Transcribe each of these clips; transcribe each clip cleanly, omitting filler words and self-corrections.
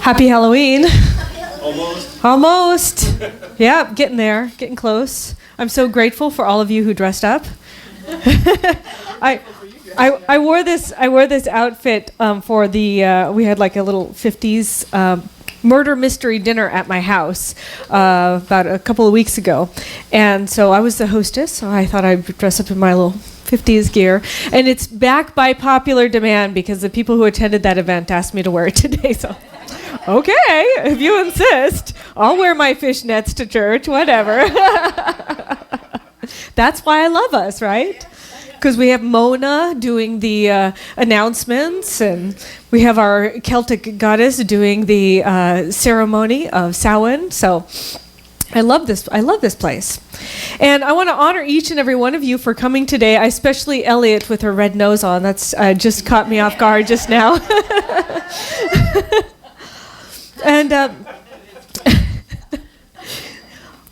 Happy Halloween. Almost. Almost. Yeah, getting there, getting close. I'm so grateful for all of you who dressed up. I wore this outfit for the we had like a little 50s murder mystery dinner at my house about a couple of weeks ago, and so I was the hostess, so I thought I'd dress up in my little 50s gear, and it's back by popular demand because the people who attended that event asked me to wear it today. So okay, if you insist, I'll wear my fishnets to church, whatever. That's why I love us, right? Because we have Mona doing the announcements, and we have our Celtic goddess doing the ceremony of Samhain. So I love this. I love this place. And I want to honor each and every one of you for coming today, especially Elliot with her red nose on. That's just caught me off guard just now. And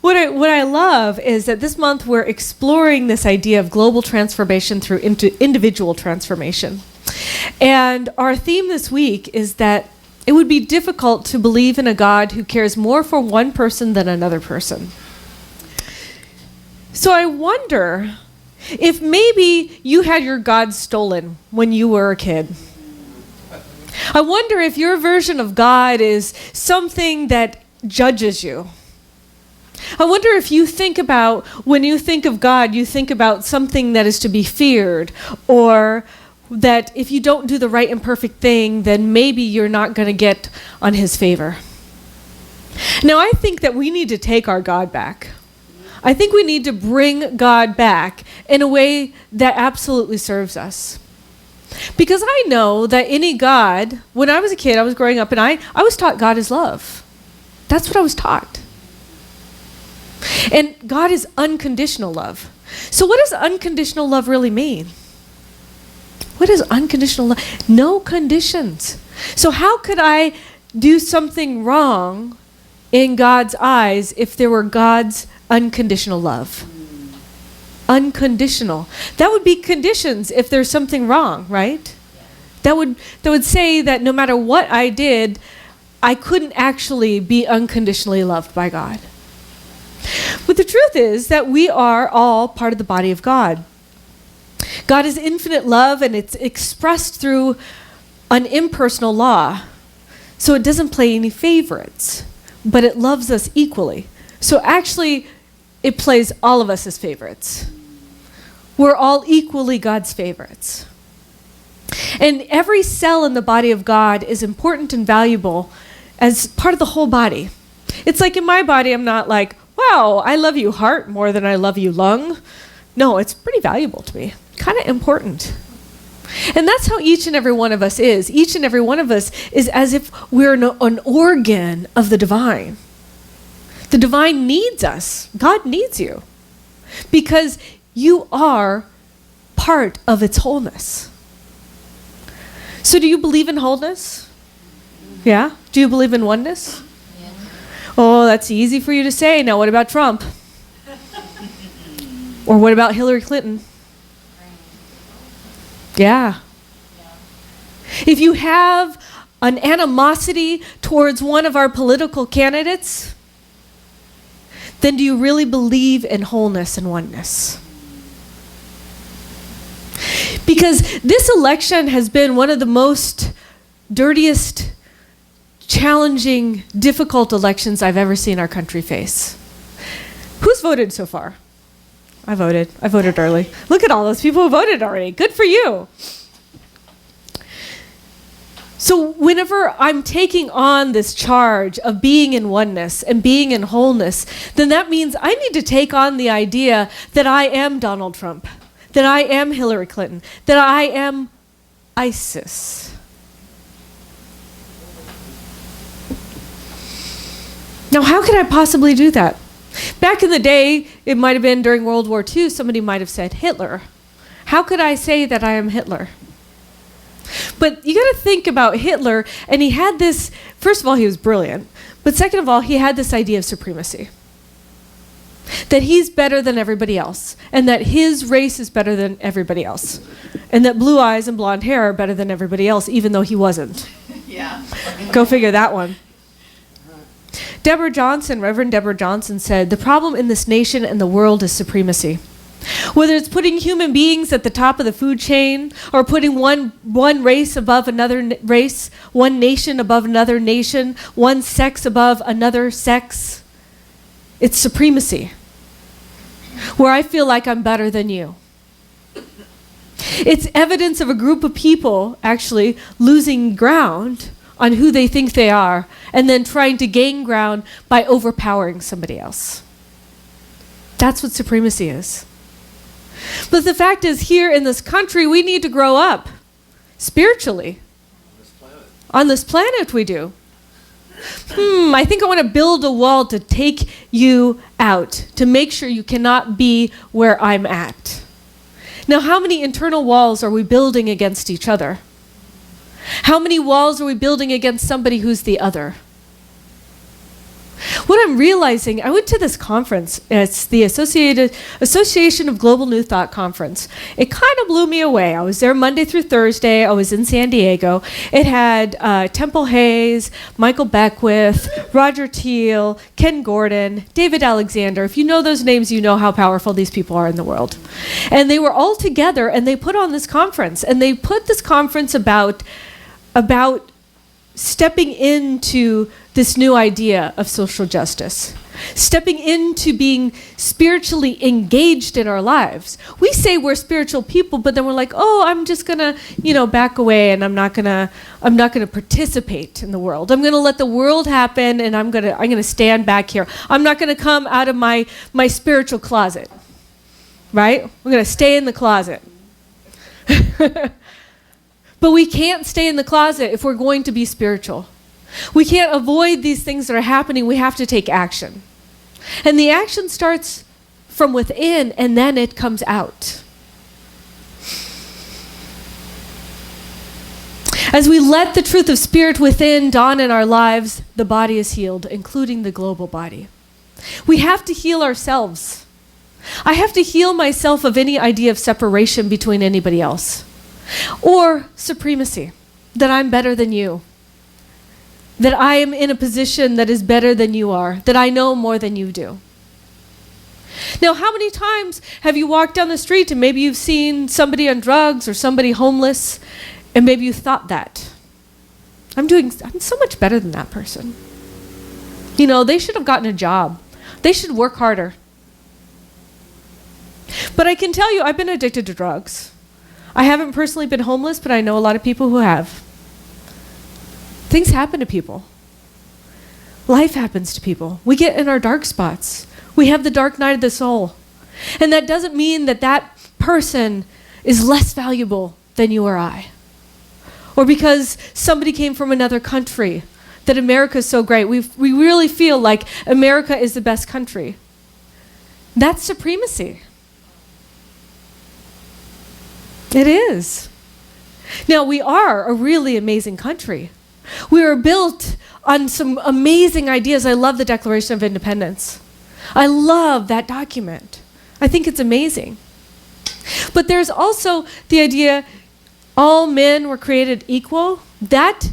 what I love is that this month we're exploring this idea of global transformation through individual transformation. And our theme this week is that it would be difficult to believe in a God who cares more for one person than another person. So I wonder if maybe you had your God stolen when you were a kid. I wonder if your version of God is something that judges you. I wonder if you think about, when you think of God, you think about something that is to be feared, or that if you don't do the right and perfect thing, then maybe you're not going to get on his favor. Now, I think that we need to take our God back. I think we need to bring God back in a way that absolutely serves us. Because I know that any God, when I was a kid, I was growing up, and I was taught God is love. That's what I was taught. And God is unconditional love. So what does unconditional love really mean? What is unconditional love? No conditions. So how could I do something wrong in God's eyes if there were God's unconditional love? Unconditional. That would be conditions if there's something wrong, right? That would say that no matter what I did, I couldn't actually be unconditionally loved by God. But the truth is that we are all part of the body of God. God is infinite love, and it's expressed through an impersonal law. So it doesn't play any favorites, but it loves us equally. So actually, it plays all of us as favorites. We're all equally God's favorites. And every cell in the body of God is important and valuable as part of the whole body. It's like in my body, I'm not like, wow, I love you heart more than I love you lung. No, it's pretty valuable to me. Kind of important. And that's how each and every one of us is. Each and every one of us is as if we're an organ of the divine. The divine needs us. God needs you. Because you are part of its wholeness. So do you believe in wholeness? Yeah? Do you believe in oneness? Yeah. Oh, that's easy for you to say. Now what about Trump? Or what about Hillary Clinton? Yeah. If you have an animosity towards one of our political candidates, then do you really believe in wholeness and oneness? Because this election has been one of the most dirtiest, challenging, difficult elections I've ever seen our country face. Who's voted so far? I voted. I voted early. Look at all those people who voted already. Good for you. So whenever I'm taking on this charge of being in oneness and being in wholeness, then that means I need to take on the idea that I am Donald Trump, that I am Hillary Clinton, that I am ISIS. Now, how could I possibly do that? Back in the day, it might have been during World War II, somebody might have said Hitler. How could I say that I am Hitler? But you got to think about Hitler, and he had this, first of all, he was brilliant, but second of all, he had this idea of supremacy. That he's better than everybody else, and that his race is better than everybody else, and that blue eyes and blonde hair are better than everybody else, even though he wasn't. Yeah. Go figure that one. Reverend Deborah Johnson said, the problem in this nation and the world is supremacy. Whether it's putting human beings at the top of the food chain or putting one race above another race, one nation above another nation, one sex above another sex, it's supremacy. Where I feel like I'm better than you. It's evidence of a group of people actually losing ground on who they think they are and then trying to gain ground by overpowering somebody else. That's what supremacy is. But the fact is, here in this country, we need to grow up spiritually. On this planet, we do. I think I want to build a wall to take you out, to make sure you cannot be where I'm at. Now, how many internal walls are we building against each other? How many walls are we building against somebody who's the other? What I'm realizing, I went to this conference. It's the Association of Global New Thought Conference. It kind of blew me away. I was there Monday through Thursday. I was in San Diego. It had Temple Hayes, Michael Beckwith, Roger Teal, Ken Gordon, David Alexander. If you know those names, you know how powerful these people are in the world. And they were all together, and they put on this conference. And they put this conference about stepping into this new idea of social justice, stepping into being spiritually engaged in our lives. We say we're spiritual people, but then we're like, oh, I'm just gonna, back away, and I'm not gonna participate in the world. I'm gonna let the world happen, and I'm gonna stand back here. I'm not gonna come out of my spiritual closet, right? We're gonna stay in the closet. But we can't stay in the closet if we're going to be spiritual. We can't avoid these things that are happening. We have to take action. And the action starts from within, and then it comes out. As we let the truth of spirit within dawn in our lives, the body is healed, including the global body. We have to heal ourselves. I have to heal myself of any idea of separation between anybody else. Or supremacy, that I'm better than you, that I am in a position that is better than you are, that I know more than you do. Now, how many times have you walked down the street and maybe you've seen somebody on drugs or somebody homeless, and maybe you thought that, I'm so much better than that person. They should have gotten a job. They should work harder. But I can tell you, I've been addicted to drugs. I haven't personally been homeless, but I know a lot of people who have. Things happen to people. Life happens to people. We get in our dark spots. We have the dark night of the soul. And that doesn't mean that that person is less valuable than you or I. Or because somebody came from another country, that America is so great. We really feel like America is the best country. That's supremacy. It is. Now, we are a really amazing country. We are built on some amazing ideas. I love the Declaration of Independence. I love that document. I think it's amazing. But there's also the idea all men were created equal. That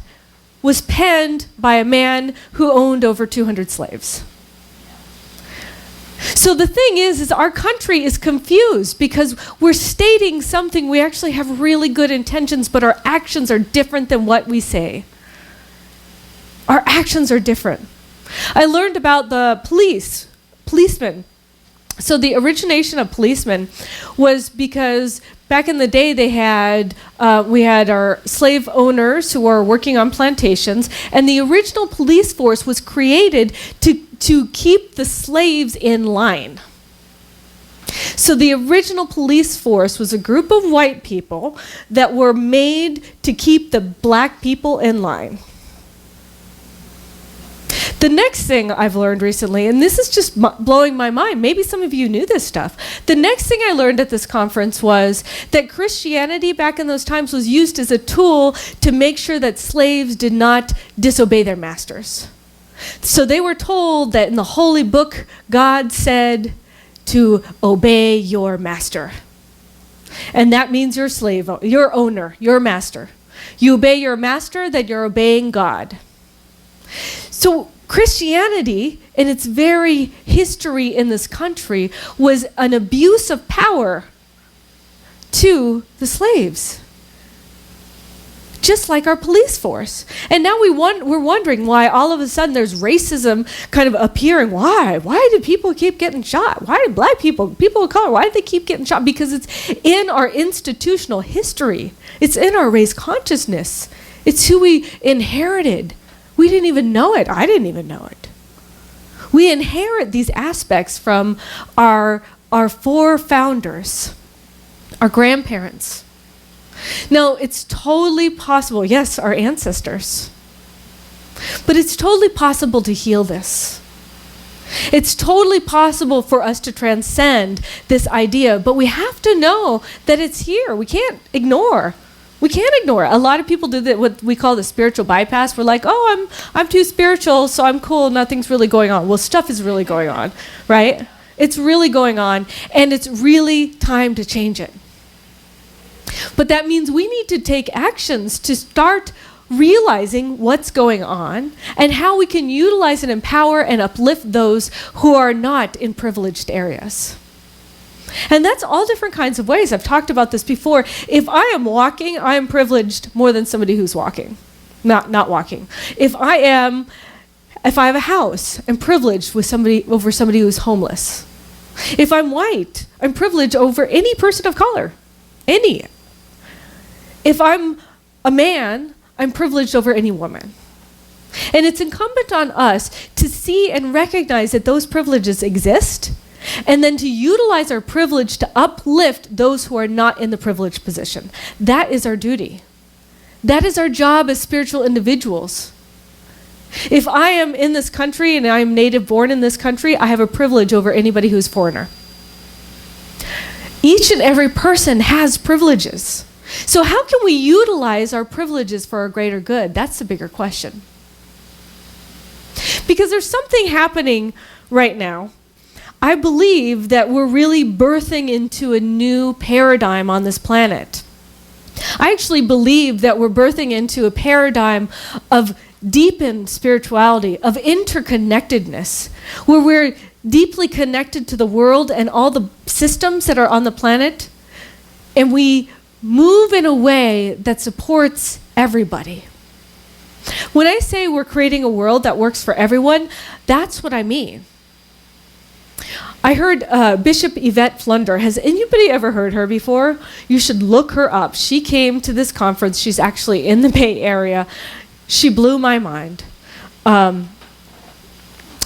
was penned by a man who owned over 200 slaves. So the thing is our country is confused because we're stating something. We actually have really good intentions, but our actions are different than what we say. Our actions are different. I learned about the policemen. So the origination of policemen was because back in the day we had our slave owners who were working on plantations, and the original police force was created to keep the slaves in line. So the original police force was a group of white people that were made to keep the black people in line. The next thing I've learned recently, and this is just blowing my mind, maybe some of you knew this stuff. The next thing I learned at this conference was that Christianity back in those times was used as a tool to make sure that slaves did not disobey their masters. So they were told that in the holy book, God said to obey your master. And that means your slave, your owner, your master. You obey your master, then you're obeying God. So Christianity, in its very history in this country, was an abuse of power to the slaves. Just like our police force. And now we're wondering why all of a sudden there's racism kind of appearing. Why? Why do people keep getting shot? Why do black people of color, why do they keep getting shot? Because it's in our institutional history. It's in our race consciousness. It's who we inherited. We didn't even know it. I didn't even know it. We inherit these aspects from our four founders, our grandparents. Now, it's totally possible, yes, our ancestors, but it's totally possible to heal this. It's totally possible for us to transcend this idea, but we have to know that it's here. We can't ignore. We can't ignore it. A lot of people do that, what we call the spiritual bypass. We're like, oh, I'm too spiritual, so I'm cool. Nothing's really going on. Well, stuff is really going on, right? It's really going on, and it's really time to change it. But that means we need to take actions to start realizing what's going on and how we can utilize and empower and uplift those who are not in privileged areas. And that's all different kinds of ways. I've talked about this before. If I am walking, I am privileged more than somebody who's walking, not walking. If I have a house, I'm privileged over somebody who's homeless. If I'm white, I'm privileged over any person of color. Any. If I'm a man, I'm privileged over any woman. And it's incumbent on us to see and recognize that those privileges exist, and then to utilize our privilege to uplift those who are not in the privileged position. That is our duty. That is our job as spiritual individuals. If I am in this country and I am native born in this country, I have a privilege over anybody who's foreigner. Each and every person has privileges. So how can we utilize our privileges for our greater good? That's the bigger question. Because there's something happening right now. I believe that we're really birthing into a new paradigm on this planet. I actually believe that we're birthing into a paradigm of deepened spirituality, of interconnectedness, where we're deeply connected to the world and all the systems that are on the planet, and we move in a way that supports everybody. When I say we're creating a world that works for everyone, that's what I mean. I heard Bishop Yvette Flunder. Has anybody ever heard her before? You should look her up. She came to this conference. She's actually in the Bay Area. She blew my mind.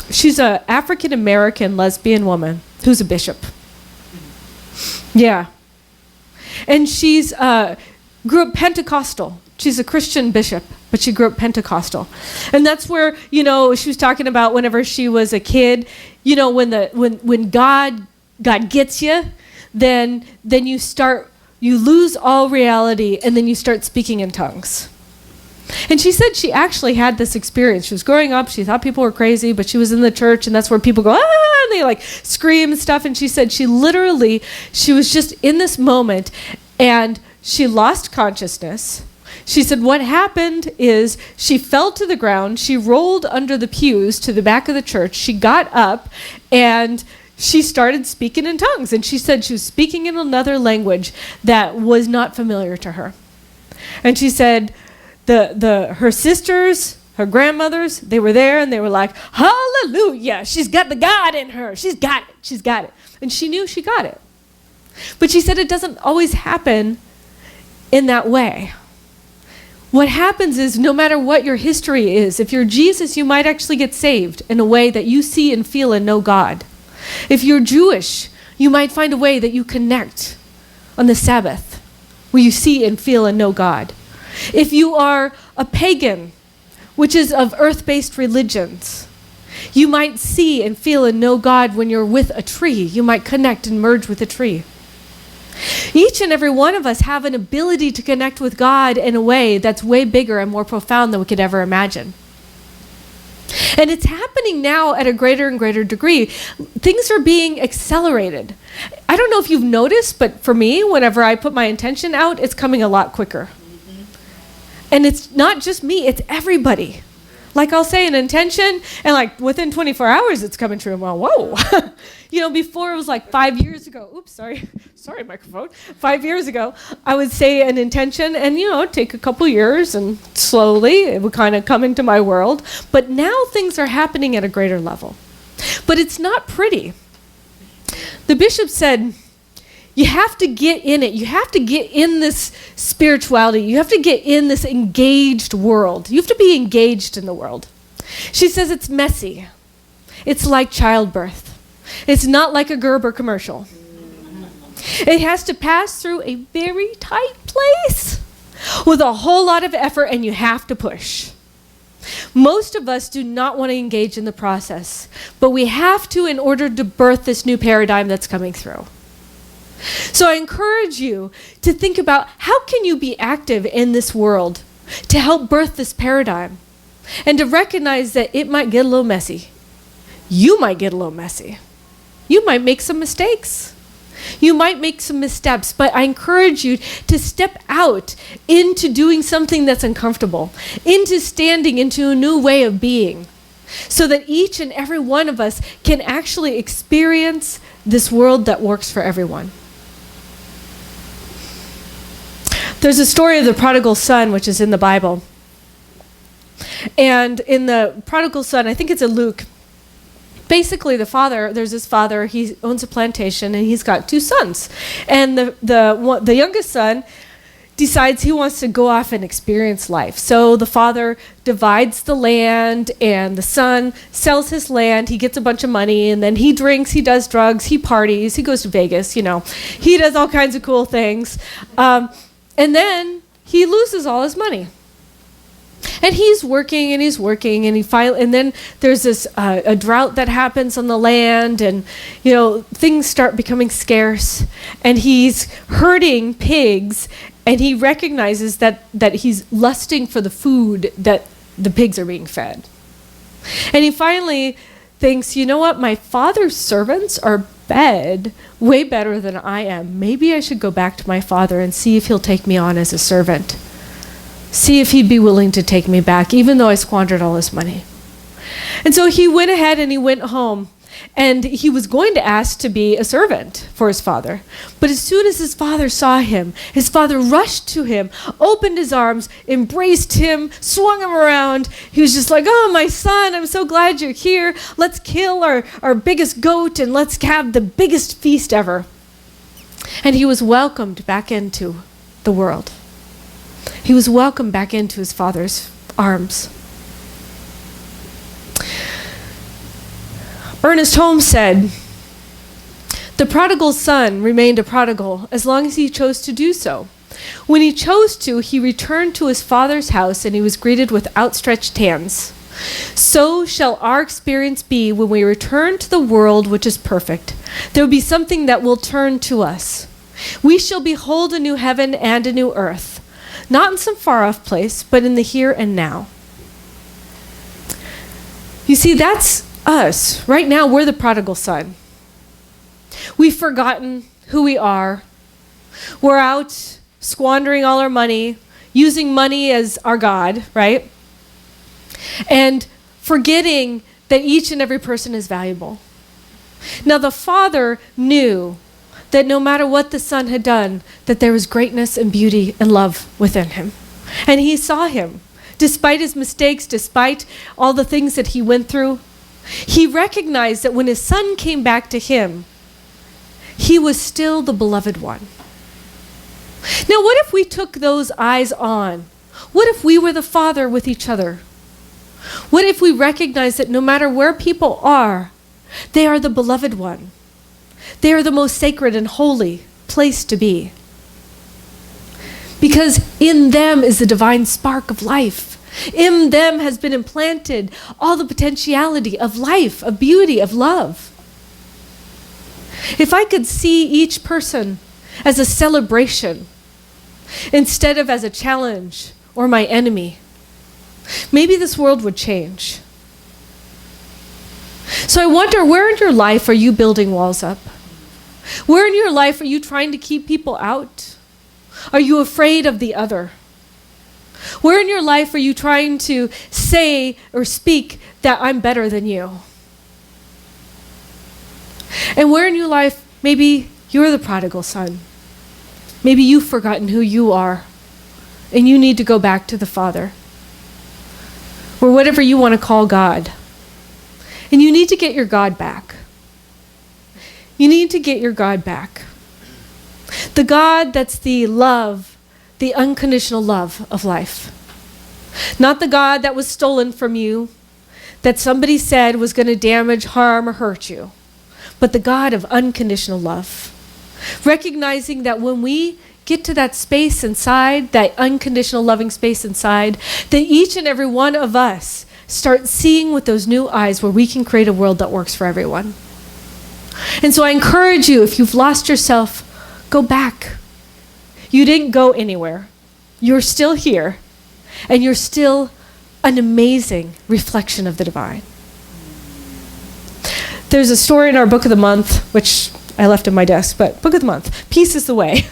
She's an African-American lesbian woman who's a bishop. Yeah. And she's grew up Pentecostal. She's a Christian bishop, but she grew up Pentecostal. And that's where, she was talking about whenever she was a kid, when God gets you, then you lose all reality, and then you start speaking in tongues. And she said she actually had this experience. She was growing up, she thought people were crazy, but she was in the church, and that's where people go, ah, and they scream and stuff. And she said she was just in this moment, and she lost consciousness. She said what happened is she fell to the ground, she rolled under the pews to the back of the church, she got up, and she started speaking in tongues. And she said she was speaking in another language that was not familiar to her. And she said her sisters, her grandmothers, they were there, and they were like, hallelujah, she's got the God in her. She's got it. And she knew she got it. But she said it doesn't always happen in that way. What happens is, no matter what your history is, if you're Jesus, you might actually get saved in a way that you see and feel and know God. If you're Jewish, you might find a way that you connect on the Sabbath, where you see and feel and know God. If you are a pagan, which is of earth-based religions, you might see and feel and know God when you're with a tree. You might connect and merge with a tree. Each and every one of us have an ability to connect with God in a way that's way bigger and more profound than we could ever imagine. And it's happening now at a greater and greater degree. Things are being accelerated. I don't know if you've noticed, but for me, whenever I put my intention out, it's coming a lot quicker. And it's not just me, it's everybody. Like I'll say an intention, and like within 24 hours it's coming true. Well, whoa. Before it was like 5 years ago. Oops, sorry, microphone. 5 years ago, I would say an intention, and it'd take a couple years, and slowly it would kind of come into my world. But now things are happening at a greater level. But it's not pretty. The bishop said, you have to get in it. You have to get in this spirituality. You have to get in this engaged world. You have to be engaged in the world. She says it's messy. It's like childbirth. It's not like a Gerber commercial. It has to pass through a very tight place with a whole lot of effort, and you have to push. Most of us do not want to engage in the process, but we have to in order to birth this new paradigm that's coming through. So I encourage you to think about how can you be active in this world to help birth this paradigm, and to recognize that it might get a little messy. You might get a little messy. You might make some mistakes. You might make some missteps, but I encourage you to step out into doing something that's uncomfortable, into standing into a new way of being, so that each and every one of us can actually experience this world that works for everyone. There's a story of the prodigal son, which is in the Bible. And in the prodigal son, I think it's in Luke, basically there's this father, he owns a plantation, and he's got 2 sons. And the youngest son decides he wants to go off and experience life. So the father divides the land, and the son sells his land. He gets a bunch of money, and then he drinks, he does drugs, he parties, he goes to Vegas, he does all kinds of cool things. And then he loses all his money. And he's working, and and then there's this a drought that happens on the land, and things start becoming scarce, and he's herding pigs, and he recognizes that he's lusting for the food that the pigs are being fed. And he finally thinks, you know what, my father's servants are fed way better than I am. Maybe I should go back to my father and see if he'll take me on as a servant. See if he'd be willing to take me back, even though I squandered all his money. And so he went ahead and he went home, and he was going to ask to be a servant for his father. But as soon as his father saw him, his father rushed to him, opened his arms, embraced him, swung him around. He was just like, oh, my son, I'm so glad you're here. Let's kill our biggest goat, and let's have the biggest feast ever. And he was welcomed back into the world. He was welcomed back into his father's arms. Ernest Holmes said, the prodigal son remained a prodigal as long as he chose to do so. When he chose to, he returned to his father's house, and he was greeted with outstretched hands. So shall our experience be when we return to the world which is perfect. There will be something that will turn to us. We shall behold a new heaven and a new earth, not in some far-off place, but in the here and now. You see, that's us. Right now, we're the prodigal son. We've forgotten who we are. We're out squandering all our money, using money as our God, right? And forgetting that each and every person is valuable. Now, the father knew that no matter what the son had done, that there was greatness and beauty and love within him. And he saw him. Despite his mistakes, despite all the things that he went through, he recognized that when his son came back to him, he was still the beloved one. Now, what if we took those eyes on? What if we were the father with each other? What if we recognized that no matter where people are, they are the beloved one? They are the most sacred and holy place to be. Because in them is the divine spark of life. In them has been implanted all the potentiality of life, of beauty, of love. If I could see each person as a celebration instead of as a challenge or my enemy, maybe this world would change. So I wonder, where in your life are you building walls up? Where in your life are you trying to keep people out? Are you afraid of the other? Where in your life are you trying to say or speak that I'm better than you? And where in your life, maybe you're the prodigal son. Maybe you've forgotten who you are, and you need to go back to the Father, or whatever you want to call God. And you need to get your God back. You need to get your God back. The God that's the love, the unconditional love of life. Not the God that was stolen from you, that somebody said was going to damage, harm, or hurt you, but the God of unconditional love. Recognizing that when we get to that space inside, that unconditional loving space inside, that each and every one of us start seeing with those new eyes where we can create a world that works for everyone. And so I encourage you, if you've lost yourself, go back. You didn't go anywhere. You're still here, and you're still an amazing reflection of the divine. There's a story in our book of the month, which I left on my desk, but book of the month, Peace is the Way,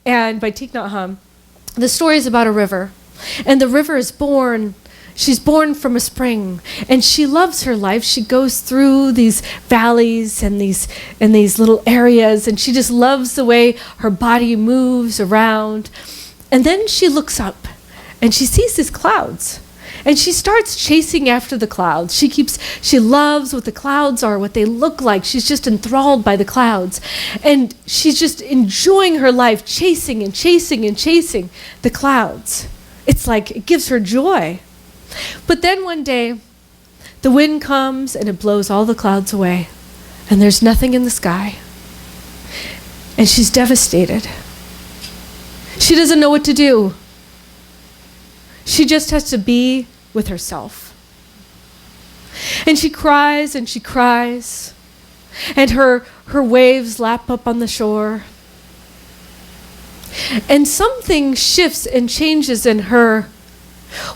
and by Thich Nhat Hanh. The story is about a river, and the river is born. She's born from a spring, and she loves her life. She goes through these valleys and these little areas, and she just loves the way her body moves around. And then she looks up, and she sees these clouds, and she starts chasing after the clouds. She loves what the clouds are, what they look like. She's just enthralled by the clouds, and she's just enjoying her life, chasing and chasing and chasing the clouds. It's like it gives her joy. But then one day, the wind comes and it blows all the clouds away, and there's nothing in the sky. And she's devastated. She doesn't know what to do. She just has to be with herself. And she cries and she cries, and her waves lap up on the shore. And something shifts and changes in her,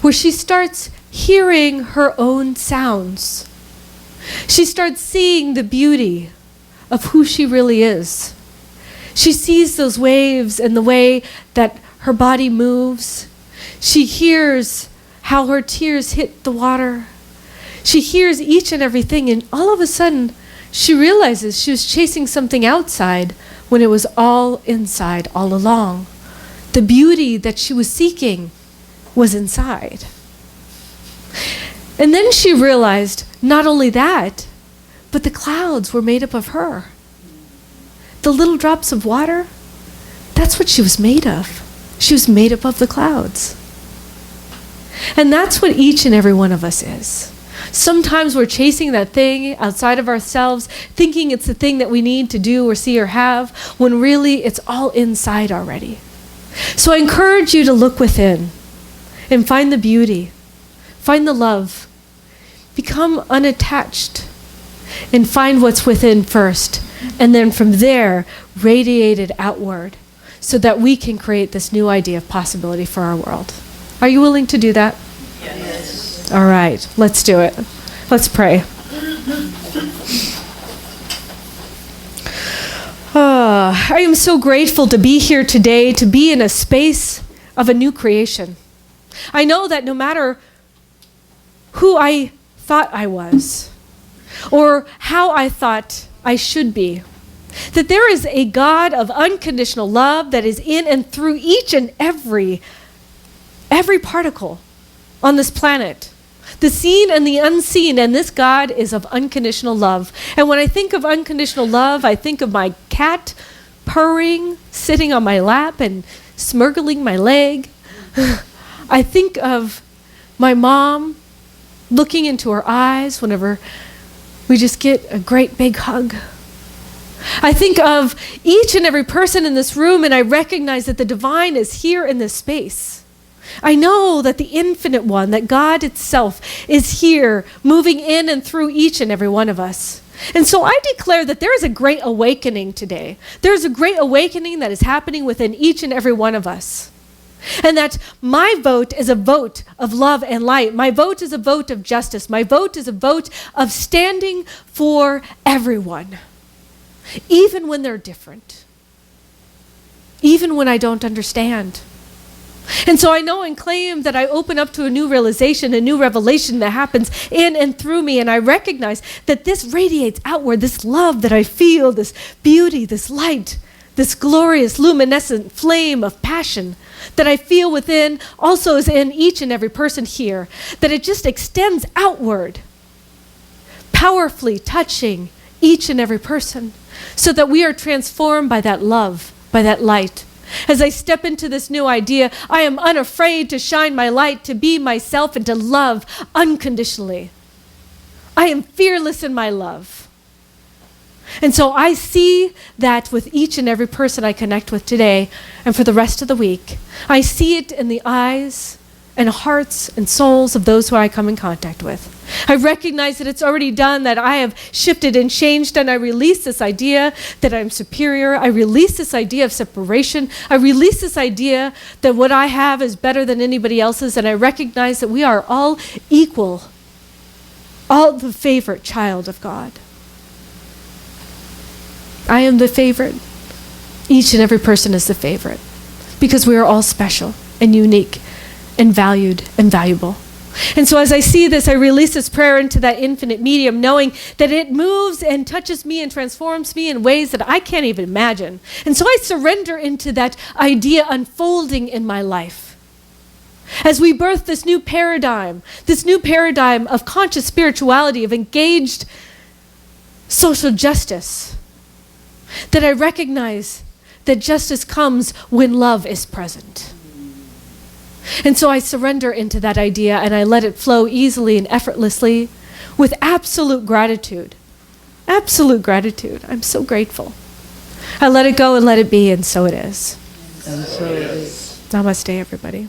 where she starts hearing her own sounds. She starts seeing the beauty of who she really is. She sees those waves and the way that her body moves. She hears how her tears hit the water. She hears each and everything, and all of a sudden, she realizes she was chasing something outside when it was all inside all along. The beauty that she was seeking was inside. And then she realized not only that, but the clouds were made up of her. The little drops of water, that's what she was made of. She was made up of the clouds. And that's what each and every one of us is. Sometimes we're chasing that thing outside of ourselves, thinking it's the thing that we need to do or see or have, when really it's all inside already. So I encourage you to look within and find the beauty, find the love, become unattached, and find what's within first, and then from there radiate it outward so that we can create this new idea of possibility for our world. Are you willing to do that? Yes. All right, let's do it. Let's pray. I am so grateful to be here today, to be in a space of a new creation. I know that no matter who I thought I was, or how I thought I should be, that there is a God of unconditional love that is in and through each and every particle on this planet, the seen and the unseen, and this God is of unconditional love. And when I think of unconditional love, I think of my cat purring, sitting on my lap and smirgling my leg. I think of my mom looking into her eyes whenever we just get a great big hug. I think of each and every person in this room, and I recognize that the divine is here in this space. I know that the infinite one, that God itself, is here, moving in and through each and every one of us. And so I declare that there is a great awakening today. There is a great awakening that is happening within each and every one of us. And that my vote is a vote of love and light. My vote is a vote of justice. My vote is a vote of standing for everyone, even when they're different, even when I don't understand. And so I know and claim that I open up to a new realization, a new revelation that happens in and through me. And I recognize that this radiates outward, this love that I feel, this beauty, this light, this glorious luminescent flame of passion that I feel within, also is in each and every person here, that it just extends outward, powerfully touching each and every person, so that we are transformed by that love, by that light. As I step into this new idea, I am unafraid to shine my light, to be myself, and to love unconditionally. I am fearless in my love. And so I see that with each and every person I connect with today and for the rest of the week. I see it in the eyes and hearts and souls of those who I come in contact with. I recognize that it's already done, that I have shifted and changed, and I release this idea that I'm superior. I release this idea of separation. I release this idea that what I have is better than anybody else's, and I recognize that we are all equal, all the favorite child of God. I am the favorite. Each and every person is the favorite, because we are all special and unique and valued and valuable. And so as I see this, I release this prayer into that infinite medium, knowing that it moves and touches me and transforms me in ways that I can't even imagine. And so I surrender into that idea unfolding in my life. As we birth this new paradigm of conscious spirituality, of engaged social justice, that I recognize that justice comes when love is present. And so I surrender into that idea, and I let it flow easily and effortlessly with absolute gratitude. Absolute gratitude. I'm so grateful. I let it go and let it be, and so it is. And so it is. Namaste, everybody.